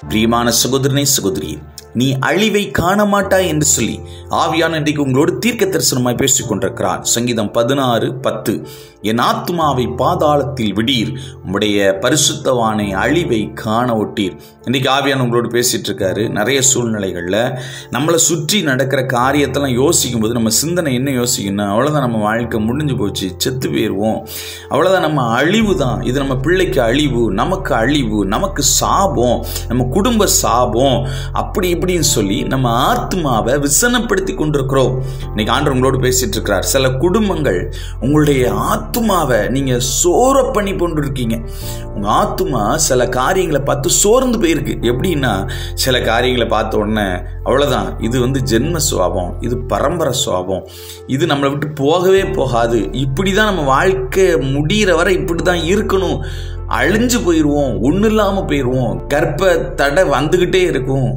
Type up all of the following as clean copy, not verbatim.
பிரியமான சகோதரனே, சகோதரி, நீ அழிவை காண மாட்டாய் என்று சொல்லி ஆவியான இன்றைக்கு உங்களோடு தீர்க்க தரிசனமாய் பேசிக் கொண்டிருக்கிறார். சங்கீதம் 16:10, என் ஆத்துமாவை பாதாளத்தில் விடீர், உம்முடைய பரிசுத்தவானை அழிவை காண ஒட்டீர். இன்றைக்கு ஆவியான உங்களோடு பேசிட்டு இருக்காரு. நிறைய சூழ்நிலைகளில் நம்மளை சுற்றி நடக்கிற காரியத்தெல்லாம் யோசிக்கும் போது நம்ம சிந்தனை என்ன யோசிக்கணும், அவ்வளோதான், நம்ம வாழ்க்கை முடிஞ்சு போச்சு, செத்து போயிடுவோம், அவ்வளோதான், நம்ம அழிவு தான், இது நம்ம பிள்ளைக்கு அழிவு, நமக்கு அழிவு, நமக்கு சாபம், நம்ம குடும்ப சாபம், அப்படி இப்படின்னு சொல்லி நம்ம ஆத்மாவை விசனப்படுத்தி கொண்டிருக்கிறோம். இன்னைக்கு ஆண்டவர் உங்களோடு பேசிட்டு இருக்கிறார். சில குடும்பங்கள் உங்களுடைய ஆத்மாவை நீங்க சோர பண்ணி கொண்டு இருக்கீங்க. உங்க ஆத்மா சில காரியங்களை பார்த்து சோர்ந்து போயிருக்கு. எப்படின்னா, சில காரியங்களை பார்த்த உடனே அவ்வளவுதான், இது ஜென்ம சுவாபம், இது பரம்பரை சுவாபம், இது நம்மளை விட்டு போகவே போகாது, இப்படிதான் நம்ம வாழ்க்கை முடிகிற வரை இப்படிதான் இருக்கணும், அழிஞ்சு போயிடுவோம், ஒன்றும் இல்லாமல் போயிடுவோம், கர்ப்ப தடை வந்துக்கிட்டே இருக்கும்,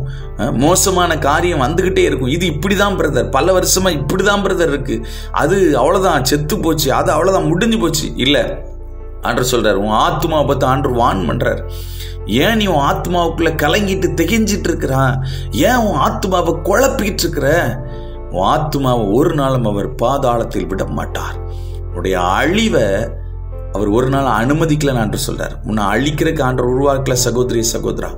மோசமான காரியம் வந்துக்கிட்டே இருக்கும், இது இப்படி தான் பிரதர், பல வருஷமாக இப்படி தான் பிரதர் இருக்கு, அது அவ்வளோதான், செத்து போச்சு, அது அவ்வளோதான், முடிஞ்சு போச்சு. இல்லை, ஆண்டவர் சொல்கிறார், உன் ஆத்மாவை பார்த்து ஆண்டவர் வான் பண்ணுறார். ஏன் நீ உன் ஆத்மாவுக்குள்ளே கலங்கிட்டு திகைஞ்சிட்டு இருக்கிறான்? ஏன் உன் ஆத்மாவை குழப்பிக்கிட்டு இருக்கிற? உன் ஆத்மாவை ஒரு நாளும் அவர் பாதாளத்தில் விட மாட்டார். உன்னுடைய அழிவை அவர் ஒரு நாள் அனுமதிக்கலன்னு ஆண்டவர் சொல்றார். உன்னை அழிக்கிறதுக்கு ஆண்டவர் உருவாக்கல சகோதரி, சகோதரா.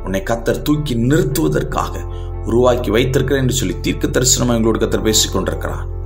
உன்னை கர்த்தர் தூக்கி நிறுத்துவதற்காக உருவாக்கி வைத்திருக்கிறேன் என்று சொல்லி தீர்க்க தரிசனமாக எங்களோடு கர்த்தர் பேசிக் கொண்டிருக்கிறார்.